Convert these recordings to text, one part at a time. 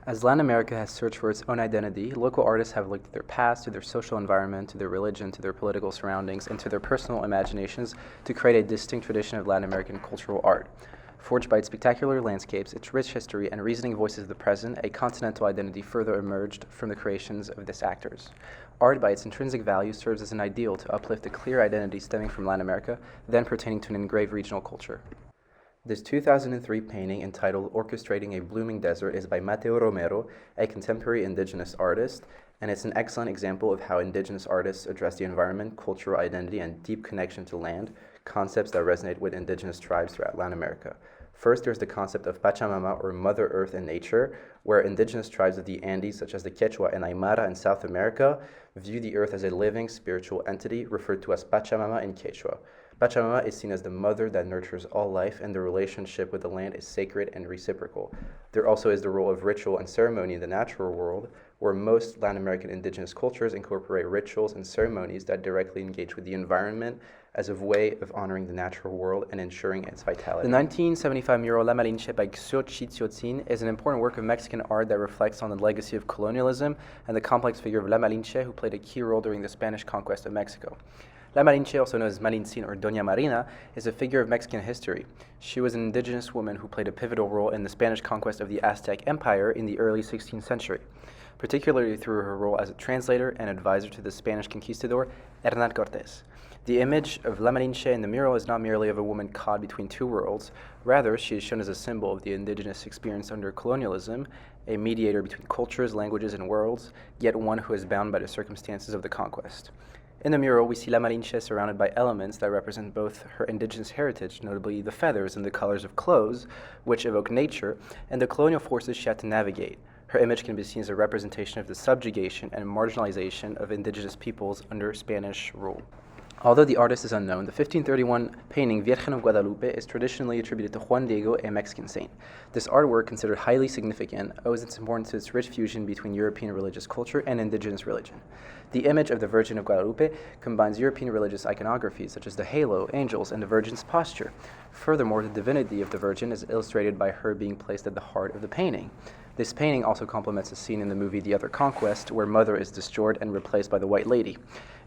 As Latin America has searched for its own identity, local artists have looked at their past, to their social environment, to their religion, to their political surroundings, and to their personal imaginations to create a distinct tradition of Latin American cultural art. Forged by its spectacular landscapes, its rich history, and reasoning voices of the present, a continental identity further emerged from the creations of these actors. Art, by its intrinsic value, serves as an ideal to uplift a clear identity stemming from Latin America, then pertaining to an engraved regional culture. This 2003 painting entitled Orchestrating a Blooming Desert is by Mateo Romero, a contemporary indigenous artist, and it's an excellent example of how indigenous artists address the environment, cultural identity, and deep connection to land, concepts that resonate with indigenous tribes throughout Latin America. First, there's the concept of Pachamama, or Mother Earth in nature, where indigenous tribes of the Andes, such as the Quechua and Aymara in South America, view the earth as a living, spiritual entity referred to as Pachamama in Quechua. Pachamama is seen as the mother that nurtures all life, and the relationship with the land is sacred and reciprocal. There also is the role of ritual and ceremony in the natural world, where most Latin American indigenous cultures incorporate rituals and ceremonies that directly engage with the environment as a way of honoring the natural world and ensuring its vitality. The 1975 mural La Malinche by Xochitl is an important work of Mexican art that reflects on the legacy of colonialism and the complex figure of La Malinche, who played a key role during the Spanish conquest of Mexico. La Malinche, also known as Malintzin or Doña Marina, is a figure of Mexican history. She was an indigenous woman who played a pivotal role in the Spanish conquest of the Aztec Empire in the early 16th century, particularly through her role as a translator and advisor to the Spanish conquistador Hernán Cortés. The image of La Malinche in the mural is not merely of a woman caught between two worlds. Rather, she is shown as a symbol of the indigenous experience under colonialism, a mediator between cultures, languages, and worlds, yet one who is bound by the circumstances of the conquest. In the mural, we see La Malinche surrounded by elements that represent both her indigenous heritage, notably the feathers and the colors of clothes, which evoke nature, and the colonial forces she had to navigate. Her image can be seen as a representation of the subjugation and marginalization of indigenous peoples under Spanish rule. Although the artist is unknown, the 1531 painting Virgen of Guadalupe is traditionally attributed to Juan Diego, a Mexican saint. This artwork, considered highly significant, owes its importance to its rich fusion between European religious culture and indigenous religion. The image of the Virgin of Guadalupe combines European religious iconography, such as the halo, angels, and the Virgin's posture. Furthermore, the divinity of the Virgin is illustrated by her being placed at the heart of the painting. This painting also complements a scene in the movie The Other Conquest, where Mother is destroyed and replaced by the White Lady.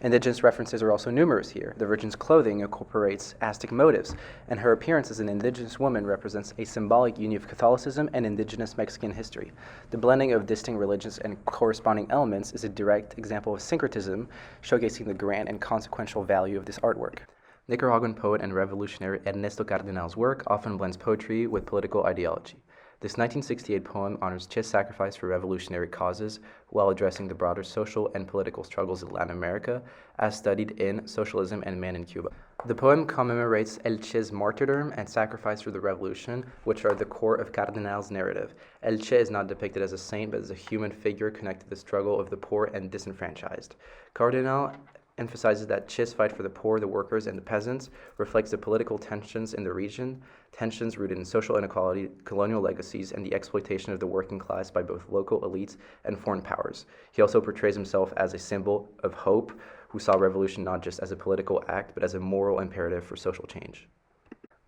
Indigenous references are also numerous here. The Virgin's clothing incorporates Aztec motifs, and her appearance as an indigenous woman represents a symbolic union of Catholicism and indigenous Mexican history. The blending of distinct religions and corresponding elements is a direct example of syncretism, showcasing the grand and consequential value of this artwork. Nicaraguan poet and revolutionary Ernesto Cardenal's work often blends poetry with political ideology. This 1968 poem honors Che's sacrifice for revolutionary causes while addressing the broader social and political struggles of Latin America, as studied in Socialism and Man in Cuba. The poem commemorates El Che's martyrdom and sacrifice for the revolution, which are the core of Cardenal's narrative. El Che is not depicted as a saint, but as a human figure connected to the struggle of the poor and disenfranchised. Cardenal emphasizes that Che's fight for the poor, the workers, and the peasants reflects the political tensions in the region, tensions rooted in social inequality, colonial legacies, and the exploitation of the working class by both local elites and foreign powers. He also portrays himself as a symbol of hope, who saw revolution not just as a political act, but as a moral imperative for social change.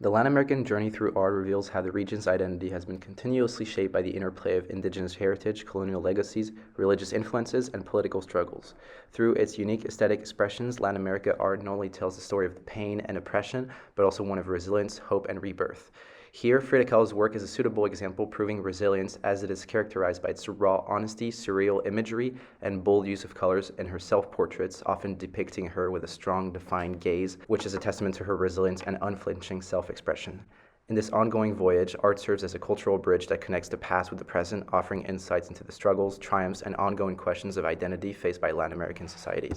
The Latin American journey through art reveals how the region's identity has been continuously shaped by the interplay of indigenous heritage, colonial legacies, religious influences, and political struggles. Through its unique aesthetic expressions, Latin America art not only tells the story of pain and oppression, but also one of resilience, hope, and rebirth. Here, Frida Kahlo's work is a suitable example, proving resilience as it is characterized by its raw honesty, surreal imagery, and bold use of colors in her self-portraits, often depicting her with a strong, defined gaze, which is a testament to her resilience and unflinching self-expression. In this ongoing voyage, art serves as a cultural bridge that connects the past with the present, offering insights into the struggles, triumphs, and ongoing questions of identity faced by Latin American societies.